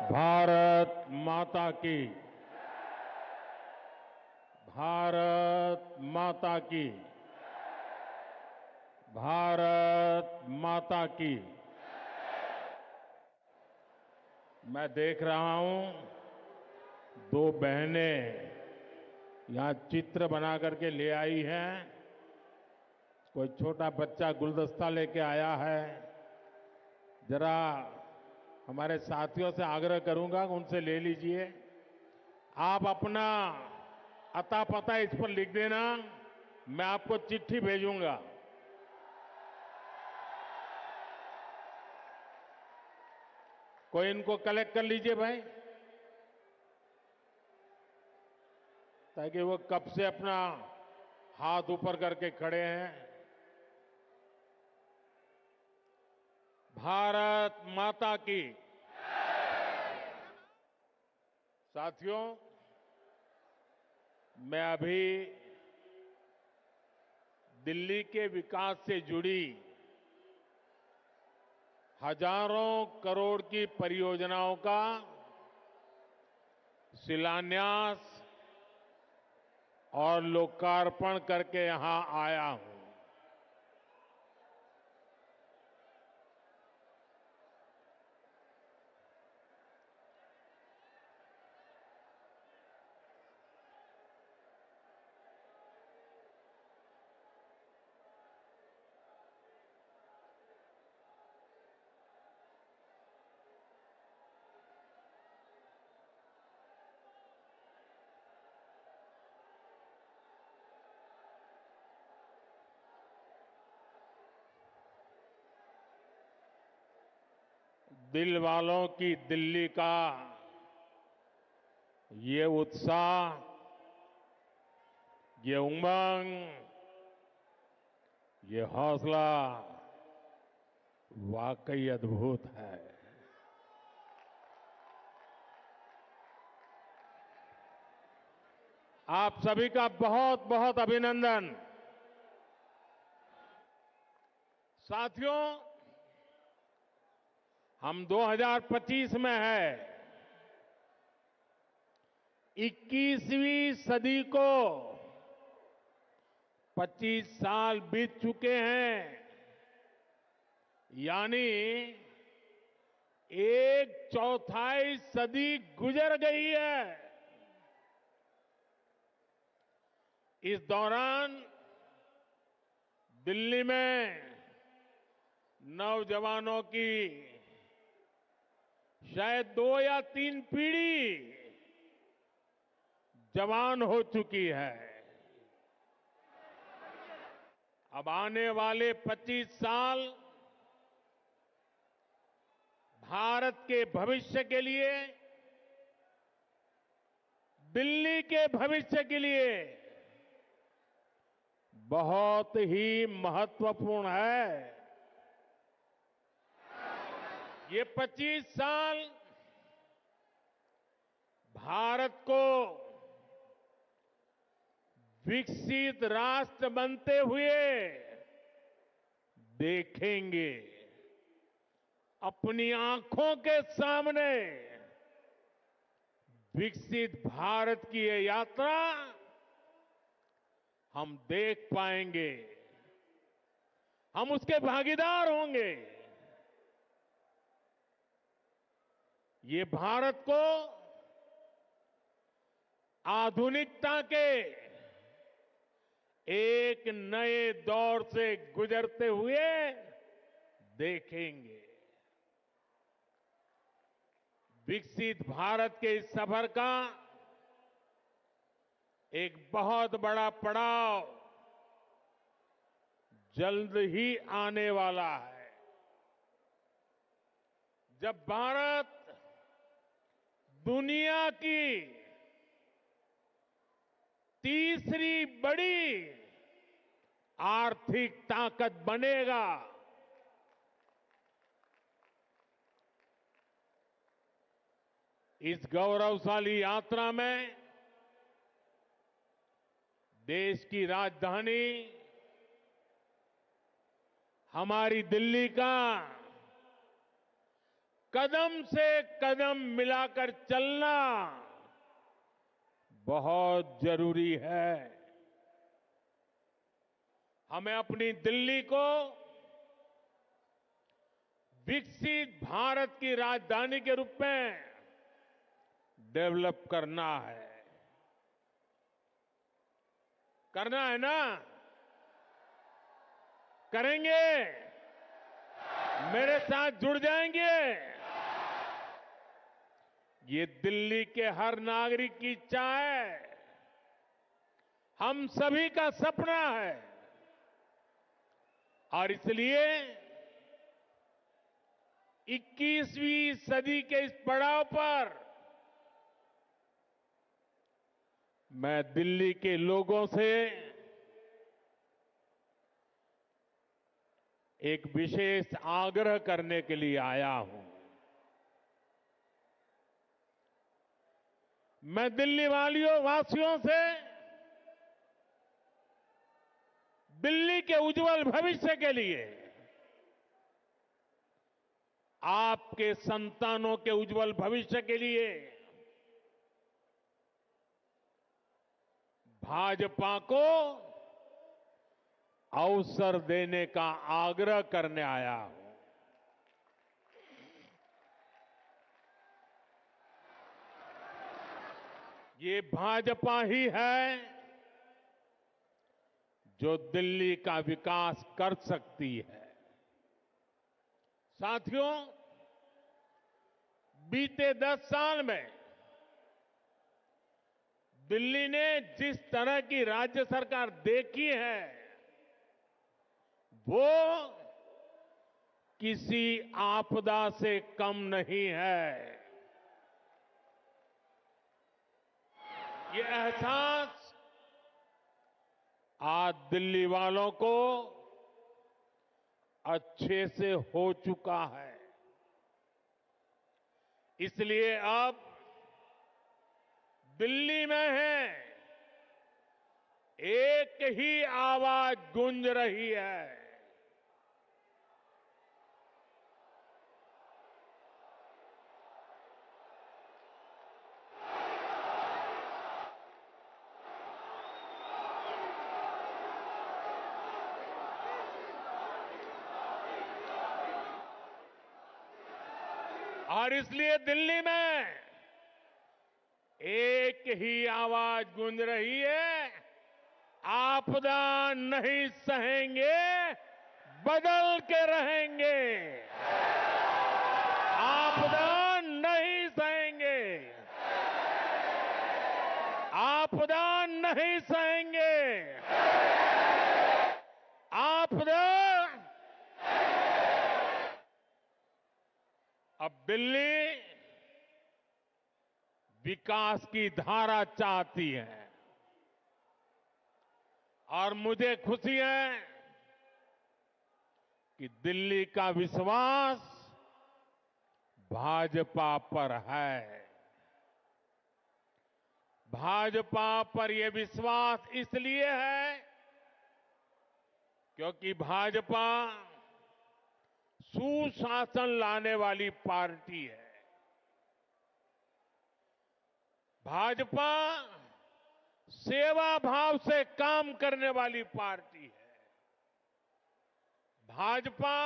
भारत माता की। भारत माता की। भारत माता की। मैं देख रहा हूं दो बहनें यहां चित्र बना करके ले आई हैं। कोई छोटा बच्चा गुलदस्ता लेके आया है। जरा हमारे साथियों से आग्रह करूंगा कि उनसे ले लीजिए। आप अपना अता पता इस पर लिख देना, मैं आपको चिट्ठी भेजूंगा। कोई इनको कलेक्ट कर लीजिए भाई, ताकि वो कब से अपना हाथ ऊपर करके खड़े हैं। भारत माता की। साथियों, मैं अभी दिल्ली के विकास से जुड़ी हजारों करोड़ की परियोजनाओं का शिलान्यास और लोकार्पण करके यहां आया हूं। दिल वालों की दिल्ली का ये उत्साह, ये उमंग, ये हौसला वाकई अद्भुत है। आप सभी का बहुत बहुत अभिनंदन। साथियों, हम 2025 में है। 21वीं सदी को 25 साल बीत चुके हैं, यानी एक चौथाई सदी गुजर गई है। इस दौरान दिल्ली में नौजवानों की शायद 2 या 3 पीढ़ी जवान हो चुकी है। अब आने वाले 25 साल भारत के भविष्य के लिए, दिल्ली के भविष्य के लिए बहुत ही महत्वपूर्ण है। ये 25 साल भारत को विकसित राष्ट्र बनते हुए देखेंगे। अपनी आंखों के सामने विकसित भारत की ये यात्रा हम देख पाएंगे। हम उसके भागीदार होंगे। ये भारत को आधुनिकता के एक नए दौर से गुजरते हुए देखेंगे। विकसित भारत के इस सफर का एक बहुत बड़ा पड़ाव जल्द ही आने वाला है, जब भारत दुनिया की तीसरी बड़ी आर्थिक ताकत बनेगा। इस गौरवशाली यात्रा में देश की राजधानी हमारी दिल्ली का कदम से कदम मिलाकर चलना बहुत जरूरी है। हमें अपनी दिल्ली को विकसित भारत की राजधानी के रूप में डेवलप करना है। करना है ना? करेंगे? मेरे साथ जुड़ जाएंगे? ये दिल्ली के हर नागरिक की इच्छा है, हम सभी का सपना है। और इसलिए 21वीं सदी के इस पड़ाव पर मैं दिल्ली के लोगों से एक विशेष आग्रह करने के लिए आया हूं। मैं दिल्ली वासियों से दिल्ली के उज्जवल भविष्य के लिए, आपके संतानों के उज्जवल भविष्य के लिए भाजपा को अवसर देने का आग्रह करने आया हूं। ये भाजपा ही है जो दिल्ली का विकास कर सकती है। साथियों, बीते 10 साल में दिल्ली ने जिस तरह की राज्य सरकार देखी है, वो किसी आपदा से कम नहीं है। ये एहसास आज दिल्ली वालों को अच्छे से हो चुका है। इसलिए अब दिल्ली में है, एक ही आवाज गूंज रही है। और इसलिए दिल्ली में एक ही आवाज गूंज रही है, आपदा नहीं सहेंगे, बदल के रहेंगे। आपदा नहीं सहेंगे, आपदा नहीं सहेंगे, आपदा। अब दिल्ली विकास की धारा चाहती है और मुझे खुशी है कि दिल्ली का विश्वास भाजपा पर है। भाजपा पर यह विश्वास इसलिए है क्योंकि भाजपा सुशासन लाने वाली पार्टी है। भाजपा सेवा भाव से काम करने वाली पार्टी है। भाजपा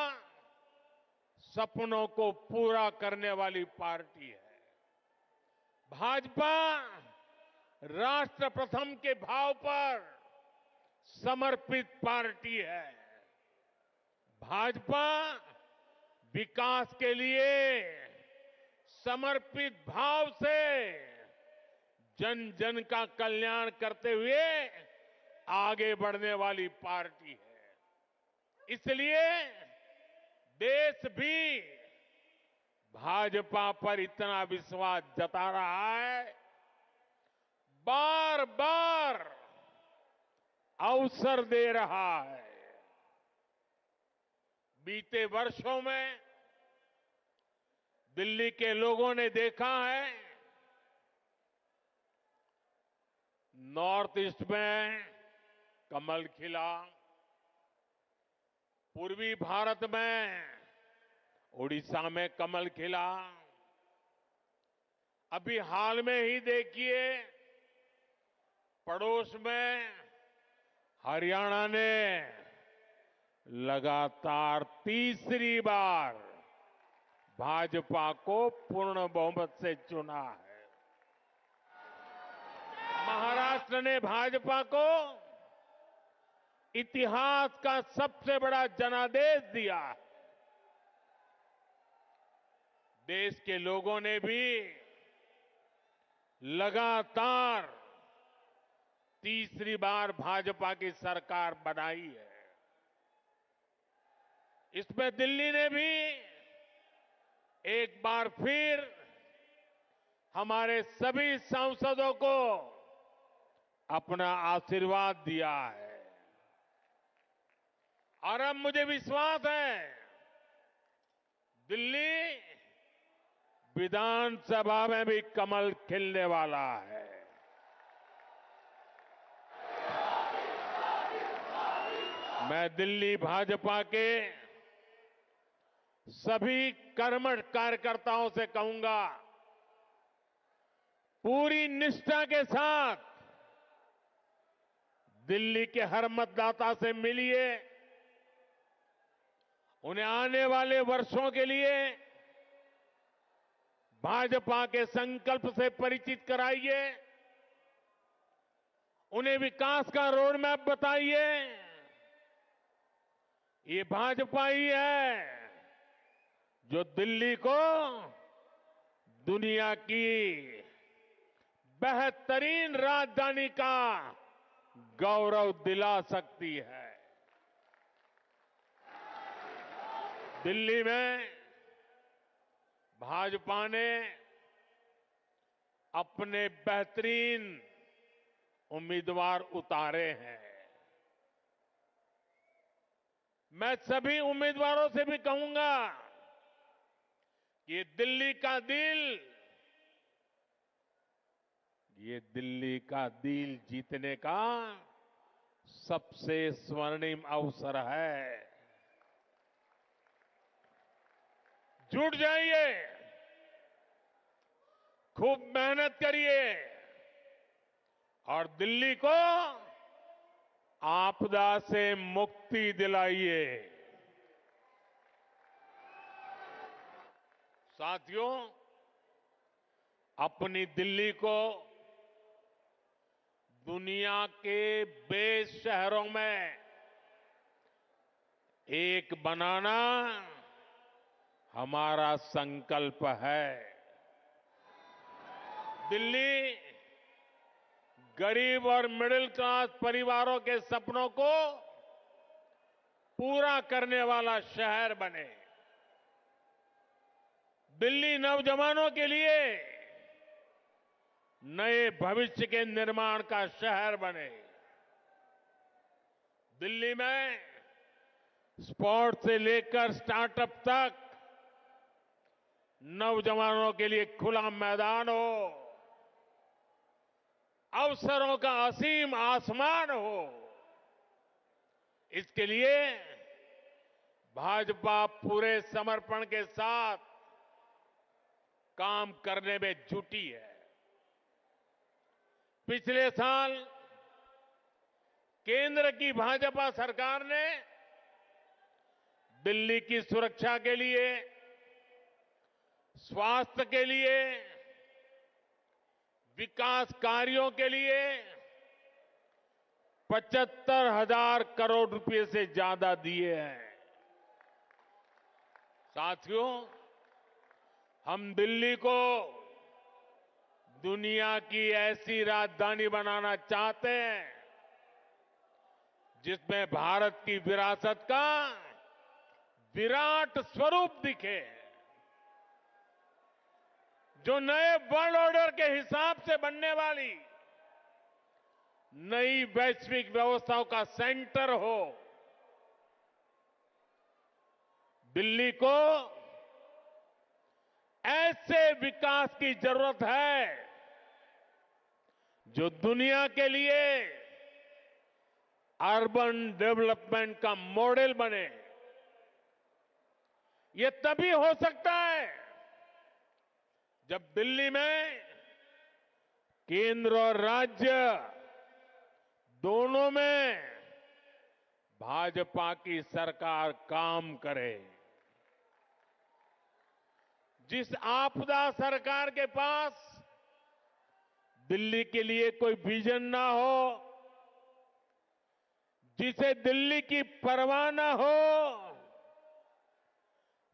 सपनों को पूरा करने वाली पार्टी है। भाजपा राष्ट्र प्रथम के भाव पर समर्पित पार्टी है। भाजपा विकास के लिए समर्पित भाव से जन जन का कल्याण करते हुए आगे बढ़ने वाली पार्टी है। इसलिए देश भी भाजपा पर इतना विश्वास जता रहा है, बार बार अवसर दे रहा है। बीते वर्षों में दिल्ली के लोगों ने देखा है, नॉर्थ ईस्ट में कमल खिला, पूर्वी भारत में उड़ीसा में कमल खिला। अभी हाल में ही देखिए, पड़ोस में हरियाणा ने लगातार तीसरी बार भाजपा को पूर्ण बहुमत से चुना है। महाराष्ट्र ने भाजपा को इतिहास का सबसे बड़ा जनादेश दिया है। देश के लोगों ने भी लगातार तीसरी बार भाजपा की सरकार बनाई है। इसमें दिल्ली ने भी एक बार फिर हमारे सभी सांसदों को अपना आशीर्वाद दिया है। और अब मुझे विश्वास है, दिल्ली विधानसभा में भी कमल खिलने वाला है। मैं दिल्ली भाजपा के सभी कर्मठ कार्यकर्ताओं से कहूंगा, पूरी निष्ठा के साथ दिल्ली के हर मतदाता से मिलिए, उन्हें आने वाले वर्षों के लिए भाजपा के संकल्प से परिचित कराइए, उन्हें विकास का रोड मैप बताइए। ये भाजपा ही है जो दिल्ली को दुनिया की बेहतरीन राजधानी का गौरव दिला सकती है। दिल्ली में भाजपा ने अपने बेहतरीन उम्मीदवार उतारे हैं। मैं सभी उम्मीदवारों से भी कहूंगा कि ये दिल्ली का दिल जीतने का सबसे स्वर्णिम अवसर है। जुट जाइए, खूब मेहनत करिए और दिल्ली को आपदा से मुक्ति दिलाइए। साथियों, अपनी दिल्ली को दुनिया के बेस्ट शहरों में एक बनाना हमारा संकल्प है। दिल्ली गरीब और मिडिल क्लास परिवारों के सपनों को पूरा करने वाला शहर बने। दिल्ली नौजवानों के लिए नए भविष्य के निर्माण का शहर बने। दिल्ली में स्पोर्ट्स से लेकर स्टार्टअप तक नौजवानों के लिए खुला मैदान हो, अवसरों का असीम आसमान हो। इसके लिए भाजपा पूरे समर्पण के साथ काम करने में जुटी है। पिछले साल केंद्र की भाजपा सरकार ने दिल्ली की सुरक्षा के लिए, स्वास्थ्य के लिए, विकास कार्यों के लिए 75,000 करोड़ रुपए से ज्यादा दिए हैं। साथियों, हम दिल्ली को दुनिया की ऐसी राजधानी बनाना चाहते हैं जिसमें भारत की विरासत का विराट स्वरूप दिखे, जो नए वर्ल्ड ऑर्डर के हिसाब से बनने वाली नई वैश्विक व्यवस्थाओं का सेंटर हो। दिल्ली को ऐसे विकास की जरूरत है जो दुनिया के लिए अर्बन डेवलपमेंट का मॉडल बने। ये तभी हो सकता है जब दिल्ली में केंद्र और राज्य दोनों में भाजपा की सरकार काम करे। जिस आपदा सरकार के पास दिल्ली के लिए कोई विजन ना हो, जिसे दिल्ली की परवाह ना हो,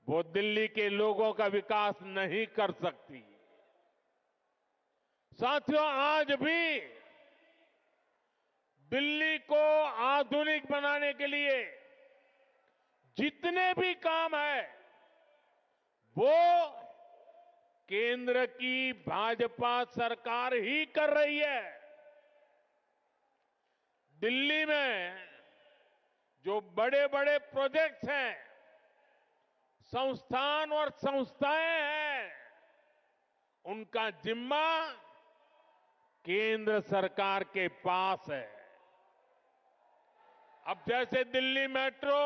वो दिल्ली के लोगों का विकास नहीं कर सकती। साथियों, आज भी दिल्ली को आधुनिक बनाने के लिए जितने भी काम है वो केंद्र की भाजपा सरकार ही कर रही है। दिल्ली में जो बड़े बड़े प्रोजेक्ट्स हैं, संस्थान और संस्थाएं हैं, उनका जिम्मा केंद्र सरकार के पास है। अब जैसे दिल्ली मेट्रो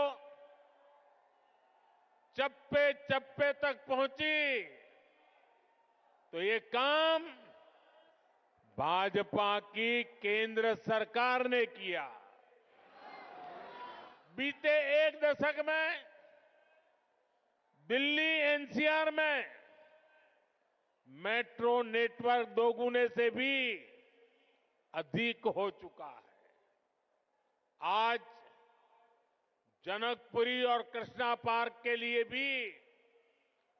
चप्पे चप्पे तक पहुंची, तो ये काम भाजपा की केंद्र सरकार ने किया। बीते एक दशक में दिल्ली एनसीआर में मेट्रो नेटवर्क दोगुने से भी अधिक हो चुका है। आज जनकपुरी और कृष्णा पार्क के लिए भी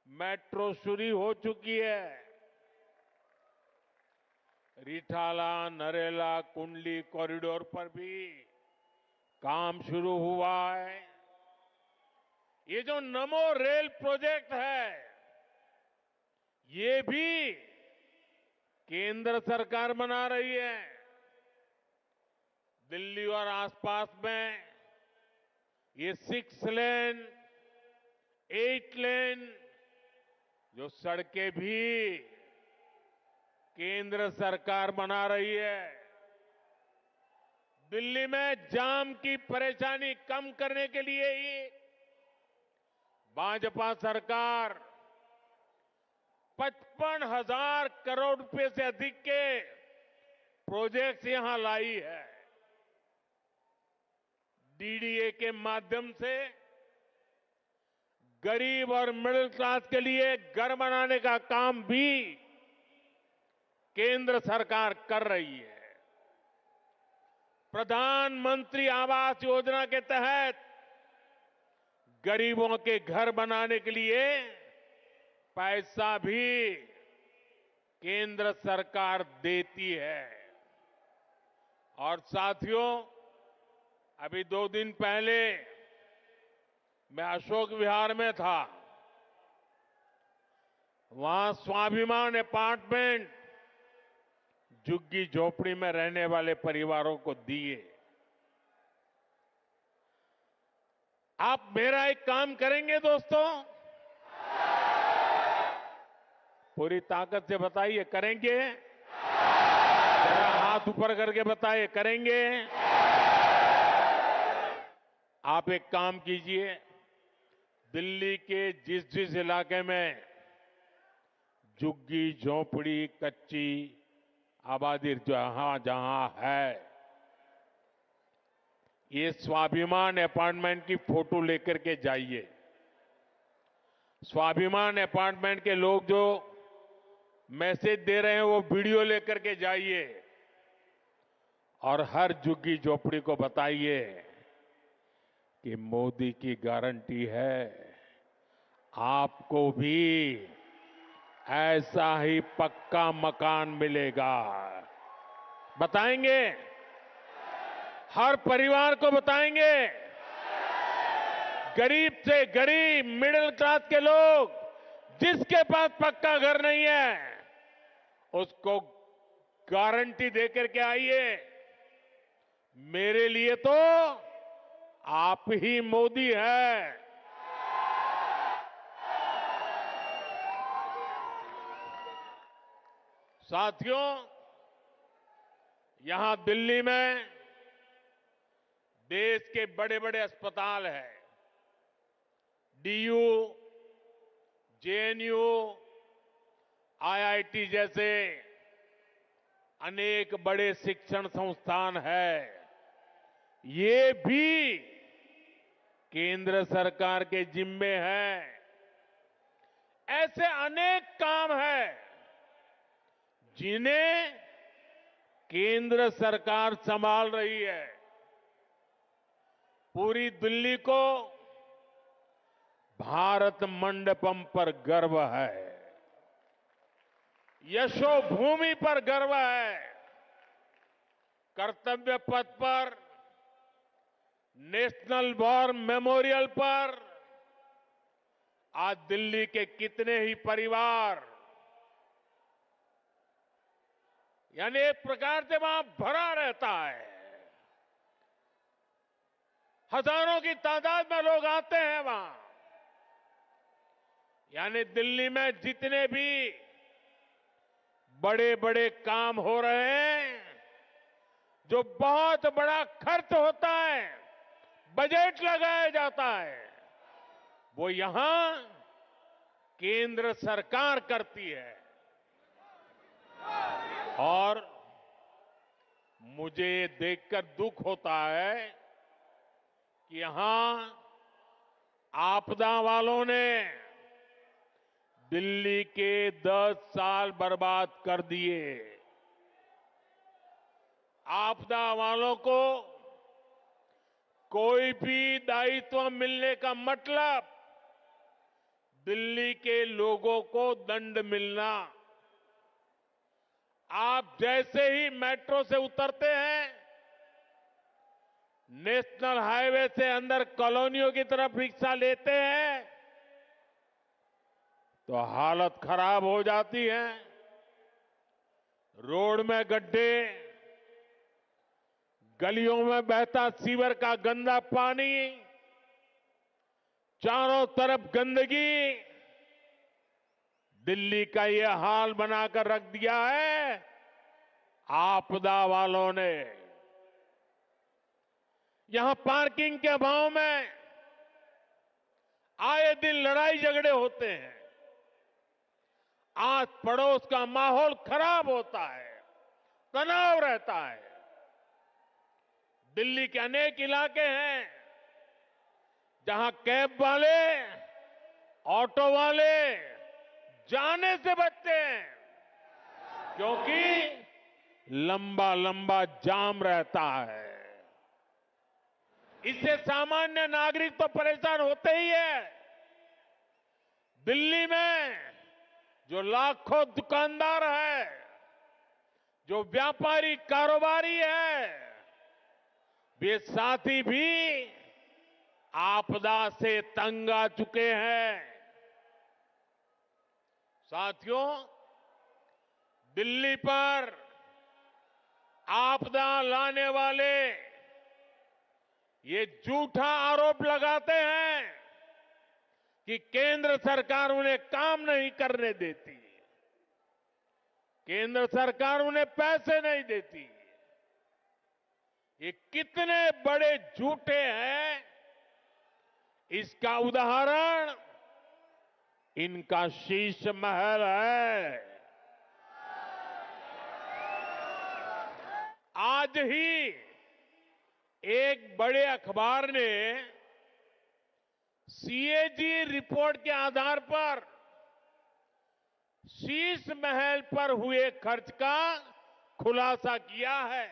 मेट्रो शुरू हो चुकी है। रिठाला, नरेला, कुंडली कॉरिडोर पर भी काम शुरू हुआ है। ये जो नमो रेल प्रोजेक्ट है, ये भी केंद्र सरकार बना रही है। दिल्ली और आसपास में ये 6 लेन, 8 लेन जो सड़कें भी केंद्र सरकार बना रही है। दिल्ली में जाम की परेशानी कम करने के लिए ही भाजपा सरकार 55,000 करोड़ रुपए से अधिक के प्रोजेक्ट्स यहां लाई है। डीडीए के माध्यम से गरीब और मिडिल क्लास के लिए घर बनाने का काम भी केंद्र सरकार कर रही है। प्रधानमंत्री आवास योजना के तहत गरीबों के घर बनाने के लिए पैसा भी केंद्र सरकार देती है। और साथियों, अभी 2 दिन पहले मैं अशोक विहार में था। वहां स्वाभिमान अपार्टमेंट झुग्गी झोपड़ी में रहने वाले परिवारों को दिए। आप मेरा एक काम करेंगे दोस्तों? पूरी ताकत से बताइए, करेंगे? जरा हाथ ऊपर करके बताइए, करेंगे? आप एक काम कीजिए, दिल्ली के जिस जिस इलाके में झुग्गी झोपड़ी कच्ची आबादी जहां जहां है, ये स्वाभिमान अपार्टमेंट की फोटो लेकर के जाइए। स्वाभिमान अपार्टमेंट के लोग जो मैसेज दे रहे हैं वो वीडियो लेकर के जाइए और हर झुग्गी झोपड़ी को बताइए कि मोदी की गारंटी है, आपको भी ऐसा ही पक्का मकान मिलेगा। बताएंगे? हर परिवार को बताएंगे। गरीब से गरीब, मिडिल क्लास के लोग जिसके पास पक्का घर नहीं है, उसको गारंटी देकर के आइए। मेरे लिए तो आप ही मोदी है। साथियों, यहां दिल्ली में देश के बड़े बड़े अस्पताल हैं। डीयू, जेएनयू, आईआईटी जैसे अनेक बड़े शिक्षण संस्थान हैं, ये भी केंद्र सरकार के जिम्मे है। ऐसे अनेक काम हैं जिन्हें केंद्र सरकार संभाल रही है। पूरी दिल्ली को भारत मंडपम पर गर्व है, यशोभूमि पर गर्व है। कर्तव्य पथ पर, नेशनल वॉर मेमोरियल पर आज दिल्ली के कितने ही परिवार, यानी एक प्रकार से वहां भरा रहता है। हजारों की तादाद में लोग आते हैं वहां। यानी दिल्ली में जितने भी बड़े बड़े काम हो रहे हैं, जो बहुत बड़ा खर्च होता है, बजट लगाया जाता है, वो यहां केंद्र सरकार करती है। और मुझे ये देखकर दुख होता है कि यहां आपदा वालों ने दिल्ली के 10 साल बर्बाद कर दिए। आपदा वालों को कोई भी दायित्व मिलने का मतलब दिल्ली के लोगों को दंड मिलना। आप जैसे ही मेट्रो से उतरते हैं, नेशनल हाईवे से अंदर कॉलोनियों की तरफ रिक्शा लेते हैं, तो हालत खराब हो जाती है। रोड में गड्ढे, गलियों में बहता सीवर का गंदा पानी, चारों तरफ गंदगी, दिल्ली का ये हाल बनाकर रख दिया है आपदा वालों ने। यहां पार्किंग के अभाव में आए दिन लड़ाई झगड़े होते हैं, आस पड़ोस का माहौल खराब होता है, तनाव रहता है। दिल्ली के अनेक इलाके हैं जहां कैब वाले, ऑटो वाले जाने से बचते हैं, क्योंकि लंबा लंबा जाम रहता है। इससे सामान्य नागरिक तो परेशान होते ही है। दिल्ली में जो लाखों दुकानदार है, जो व्यापारी कारोबारी है, वे साथी भी आपदा से तंग आ चुके हैं। साथियों, दिल्ली पर आपदा लाने वाले ये झूठा आरोप लगाते हैं कि केंद्र सरकार उन्हें काम नहीं करने देती, केंद्र सरकार उन्हें पैसे नहीं देती। ये कितने बड़े झूठे हैं, इसका उदाहरण इनका शीश महल है। आज ही एक बड़े अखबार ने सीएजी रिपोर्ट के आधार पर शीश महल पर हुए खर्च का खुलासा किया है।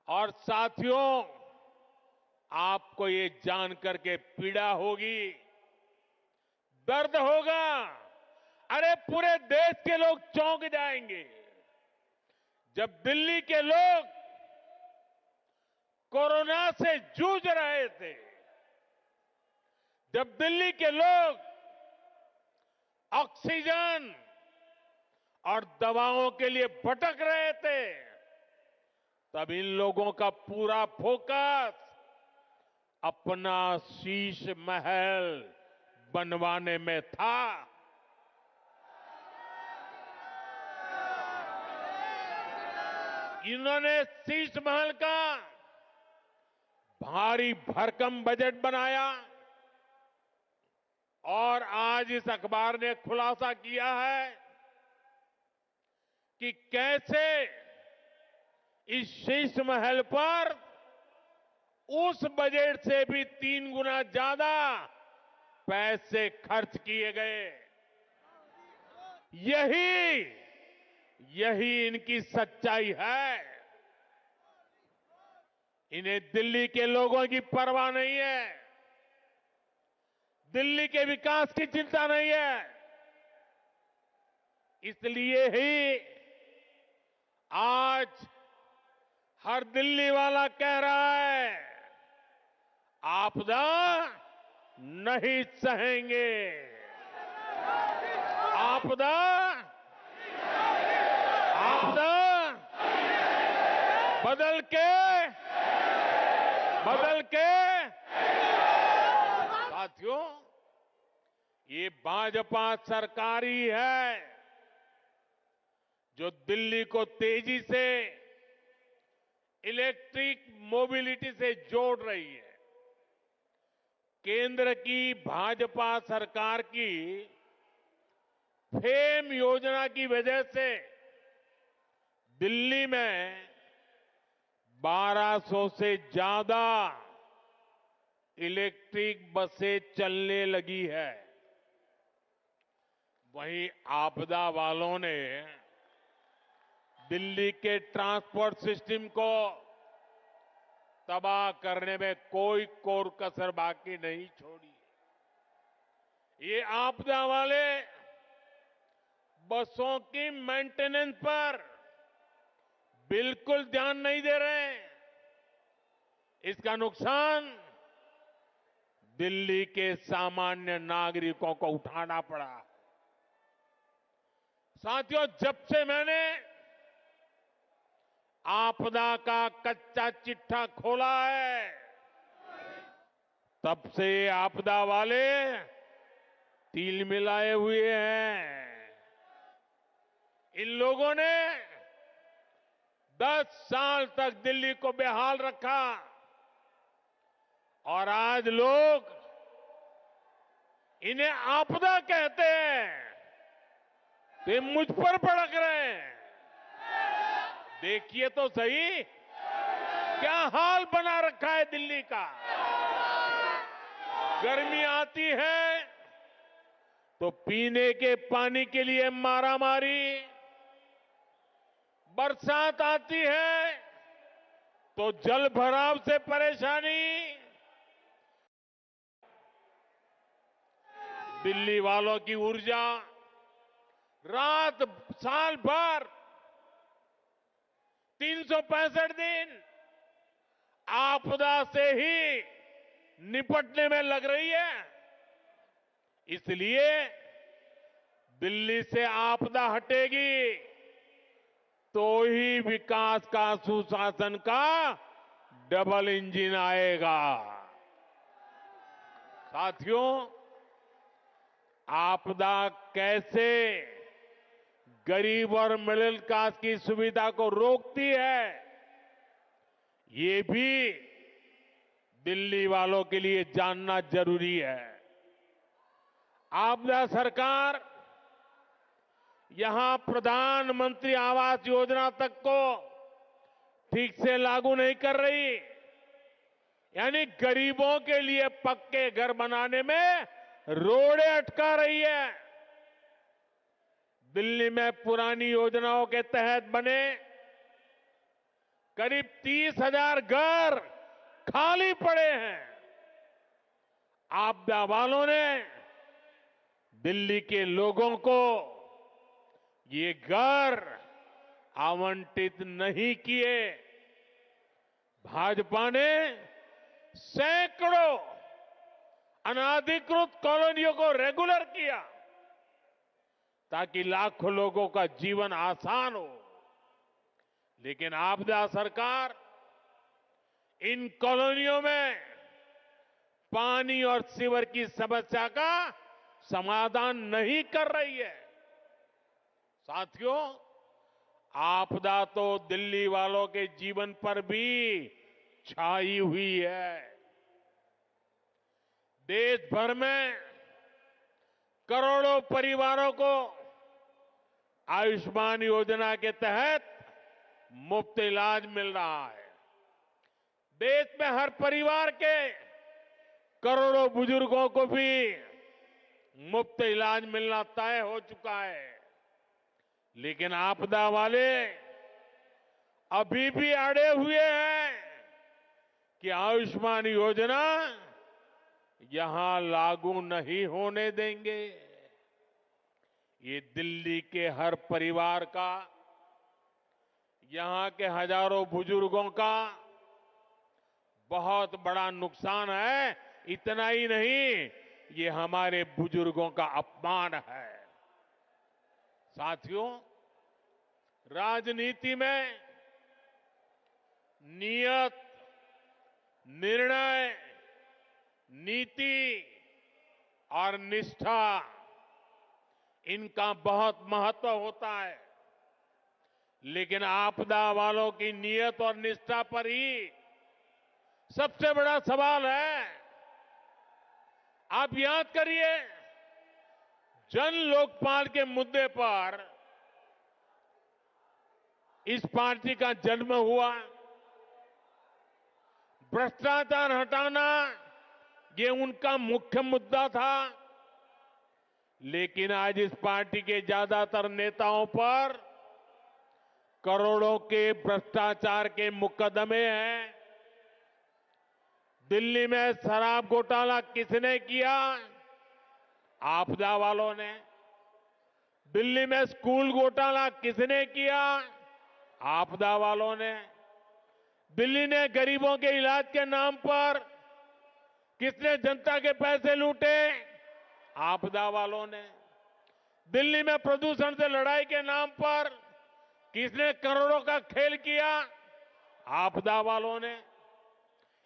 और साथियों, आपको ये जानकर के पीड़ा होगी, दर्द होगा। अरे पूरे देश के लोग चौंक जाएंगे जब दिल्ली के लोग कोरोना से जूझ रहे थे, जब दिल्ली के लोग ऑक्सीजन और दवाओं के लिए भटक रहे थे, तब इन लोगों का पूरा फोकस अपना शीश महल बनवाने में था। इन्होंने शीश महल का भारी भरकम बजट बनाया, और आज इस अखबार ने खुलासा किया है कि कैसे इस शीश महल पर उस बजट से भी 3 गुना ज्यादा पैसे खर्च किए गए। यही इनकी सच्चाई है। इन्हें दिल्ली के लोगों की परवाह नहीं है, दिल्ली के विकास की चिंता नहीं है। इसलिए ही आज हर दिल्ली वाला कह रहा है, आपदा नहीं सहेंगे, आपदा बदल के साथियों, ये भाजपा सरकार ही है जो दिल्ली को तेजी से इलेक्ट्रिक मोबिलिटी से जोड़ रही है। केंद्र की भाजपा सरकार की फेम योजना की वजह से दिल्ली में 1200 से ज्यादा इलेक्ट्रिक बसें चलने लगी है। वहीं आपदा वालों ने दिल्ली के ट्रांसपोर्ट सिस्टम को तबाह करने में कोई कोर कसर बाकी नहीं छोड़ी। ये आपदा वाले बसों की मेंटेनेंस पर बिल्कुल ध्यान नहीं दे रहे हैं। इसका नुकसान दिल्ली के सामान्य नागरिकों को उठाना पड़ा। साथियों, जब से मैंने आपदा का कच्चा चिट्ठा खोला है, तब से आपदा वाले तिल मिलाए हुए हैं। इन लोगों ने 10 साल तक दिल्ली को बेहाल रखा और आज लोग इन्हें आपदा कहते हैं तो ये मुझ पर भड़क रहे हैं। देखिए तो सही क्या हाल बना रखा है दिल्ली का। गर्मी आती है तो पीने के पानी के लिए मारामारी, बरसात आती है तो जल भराव से परेशानी। दिल्ली वालों की ऊर्जा रात साल भर 365 दिन आपदा से ही निपटने में लग रही है। इसलिए दिल्ली से आपदा हटेगी तो ही विकास का सुशासन का डबल इंजन आएगा। साथियों, आपदा कैसे गरीब और मिडिल क्लास की सुविधा को रोकती है, ये भी दिल्ली वालों के लिए जानना जरूरी है। आपदा सरकार यहां प्रधानमंत्री आवास योजना तक को ठीक से लागू नहीं कर रही, यानी गरीबों के लिए पक्के घर बनाने में रोड़े अटका रही है। दिल्ली में पुरानी योजनाओं के तहत बने करीब 30,000 घर खाली पड़े हैं। आपदा वालों ने दिल्ली के लोगों को ये घर आवंटित नहीं किए। भाजपा ने सैकड़ों अनाधिकृत कॉलोनियों को रेगुलर किया ताकि लाखों लोगों का जीवन आसान हो। लेकिन आपदा सरकार इन कॉलोनियों में पानी और सीवर की समस्या का समाधान नहीं कर रही है। साथियों, आपदा तो दिल्ली वालों के जीवन पर भी छाई हुई है। देश भर में करोड़ों परिवारों को आयुष्मान योजना के तहत मुफ्त इलाज मिल रहा है। देश में हर परिवार के करोड़ों बुजुर्गों को भी मुफ्त इलाज मिलना तय हो चुका है। लेकिन आपदा वाले अभी भी अड़े हुए हैं कि आयुष्मान योजना यहां लागू नहीं होने देंगे। ये दिल्ली के हर परिवार का, यहां के हजारों बुजुर्गों का बहुत बड़ा नुकसान है। इतना ही नहीं, ये हमारे बुजुर्गों का अपमान है। साथियों, राजनीति में नियत, निर्णय, नीति और निष्ठा, इनका बहुत महत्व होता है। लेकिन आपदा वालों की नियत और निष्ठा पर ही सबसे बड़ा सवाल है। आप याद करिए, जन लोकपाल के मुद्दे पर इस पार्टी का जन्म हुआ। भ्रष्टाचार हटाना ये उनका मुख्य मुद्दा था। लेकिन आज इस पार्टी के ज्यादातर नेताओं पर करोड़ों के भ्रष्टाचार के मुकदमे हैं। दिल्ली में शराब घोटाला किसने किया? आपदा वालों ने। दिल्ली में स्कूल घोटाला किसने किया? आपदा वालों ने। दिल्ली ने गरीबों के इलाज के नाम पर किसने जनता के पैसे लूटे? आपदा वालों ने। दिल्ली में प्रदूषण से लड़ाई के नाम पर किसने करोड़ों का खेल किया? आपदा वालों ने।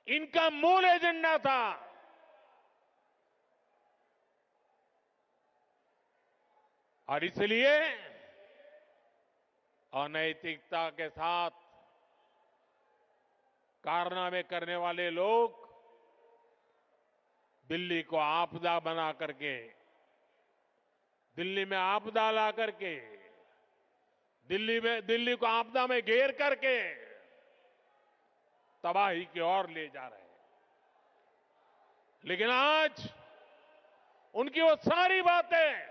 इनका मूल एजेंडा था और इसलिए अनैतिकता के साथ कारनामे करने वाले लोग दिल्ली को आपदा बना करके, दिल्ली में आपदा ला करके, दिल्ली को आपदा में घेर करके तबाही की ओर ले जा रहे हैं। लेकिन आज उनकी वो सारी बातें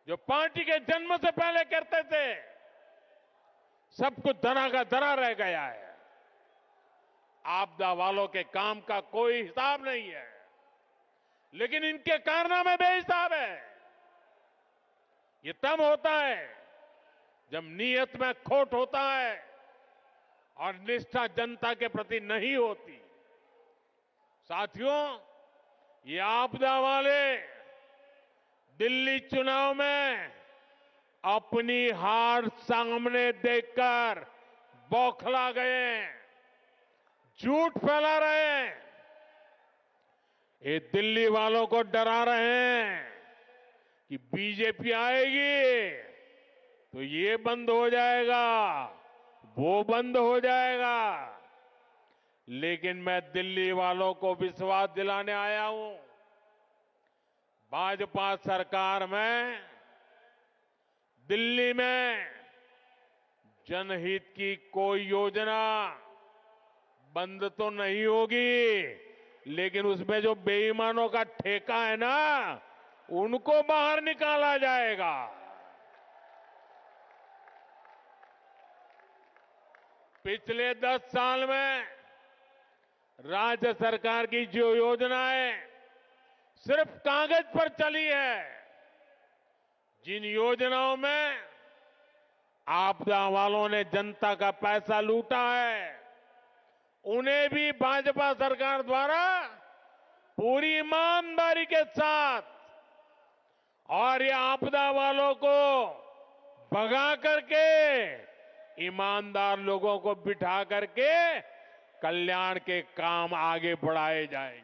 जो पार्टी के जन्म से पहले करते थे, सब कुछ धरा का धरा रह गया है। आपदा वालों के काम का कोई हिसाब नहीं है, लेकिन इनके कारनामे बेहिसाब है। ये तब होता है जब नीयत में खोट होता है और निष्ठा जनता के प्रति नहीं होती। साथियों, ये आपदा वाले दिल्ली चुनाव में अपनी हार सामने देखकर बौखला गए, झूठ फैला रहे हैं। ये दिल्ली वालों को डरा रहे हैं कि बीजेपी आएगी तो ये बंद हो जाएगा, वो बंद हो जाएगा। लेकिन मैं दिल्ली वालों को विश्वास दिलाने आया हूं, भाजपा सरकार में दिल्ली में जनहित की कोई योजना बंद तो नहीं होगी, लेकिन उसमें जो बेईमानों का ठेका है ना, उनको बाहर निकाला जाएगा। पिछले 10 साल में राज्य सरकार की जो योजनाएं सिर्फ कागज पर चली है, जिन योजनाओं में आपदा वालों ने जनता का पैसा लूटा है, उन्हें भी भाजपा सरकार द्वारा पूरी ईमानदारी के साथ और ये आपदा वालों को भगा करके ईमानदार लोगों को बिठा करके कल्याण के काम आगे बढ़ाए जाएंगे।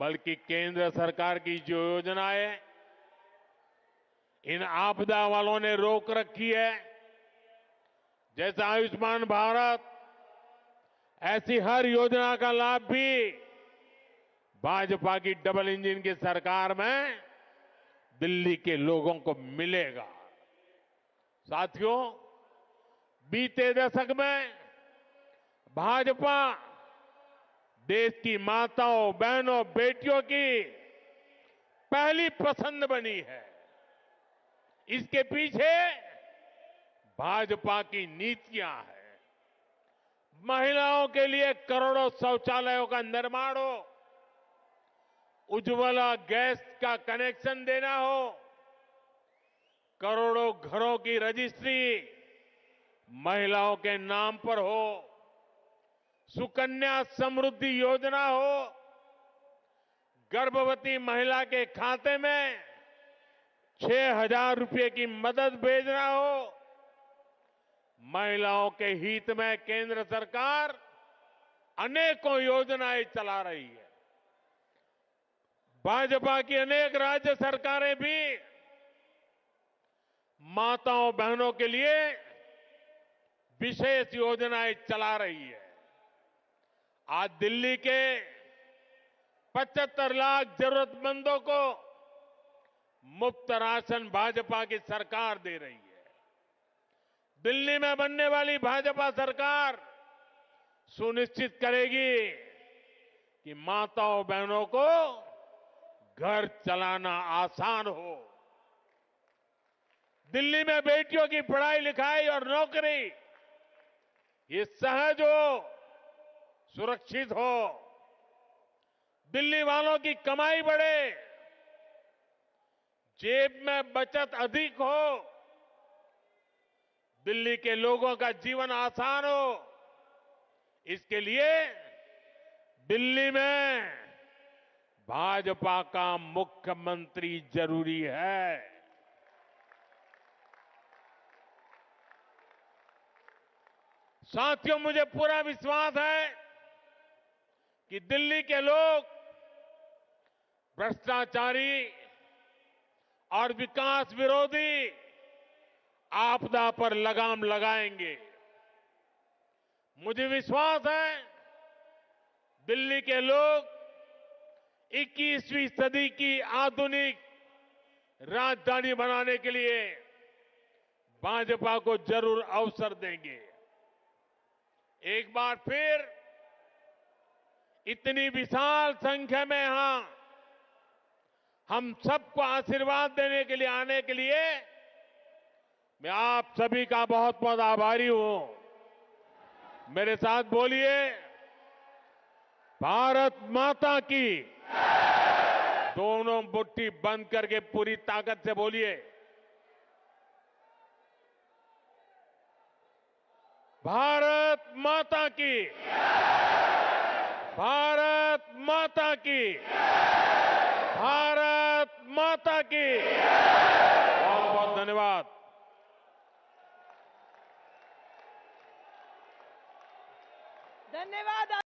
बल्कि केंद्र सरकार की जो योजनाएं इन आपदा वालों ने रोक रखी है, जैसे आयुष्मान भारत, ऐसी हर योजना का लाभ भी भाजपा की डबल इंजन की सरकार में दिल्ली के लोगों को मिलेगा। साथियों, बीते दशक में भाजपा देश की माताओं, बहनों, बेटियों की पहली पसंद बनी है। इसके पीछे भाजपा की नीतियां हैं। महिलाओं के लिए करोड़ों शौचालयों का निर्माण हो, उज्ज्वला गैस का कनेक्शन देना हो, करोड़ों घरों की रजिस्ट्री महिलाओं के नाम पर हो, सुकन्या समृद्धि योजना हो, गर्भवती महिला के खाते में 6,000 रुपए की मदद भेजना हो, महिलाओं के हित में केंद्र सरकार अनेकों योजनाएं चला रही है। भाजपा की अनेक राज्य सरकारें भी माताओं बहनों के लिए विशेष योजनाएं चला रही है। आज दिल्ली के 75 लाख जरूरतमंदों को मुफ्त राशन भाजपा की सरकार दे रही है। दिल्ली में बनने वाली भाजपा सरकार सुनिश्चित करेगी कि माताओं बहनों को घर चलाना आसान हो। दिल्ली में बेटियों की पढ़ाई लिखाई और नौकरी ये सहज हो, सुरक्षित हो। दिल्ली वालों की कमाई बढ़े, जेब में बचत अधिक हो, दिल्ली के लोगों का जीवन आसान हो। इसके लिए दिल्ली में भाजपा का मुख्यमंत्री जरूरी है। साथियों, मुझे पूरा विश्वास है कि दिल्ली के लोग भ्रष्टाचारी और विकास विरोधी आपदा पर लगाम लगाएंगे। मुझे विश्वास है दिल्ली के लोग 21वीं सदी की आधुनिक राजधानी बनाने के लिए भाजपा को जरूर अवसर देंगे। एक बार फिर इतनी विशाल संख्या में यहां हम सबको आशीर्वाद देने के लिए आने के लिए मैं आप सभी का बहुत बहुत आभारी हूं। मेरे साथ बोलिए, भारत माता की। दोनों मुट्ठी बंद करके पूरी ताकत से बोलिए, भारत माता की। भारत माता की। भारत माता की। बहुत बहुत धन्यवाद। धन्यवाद।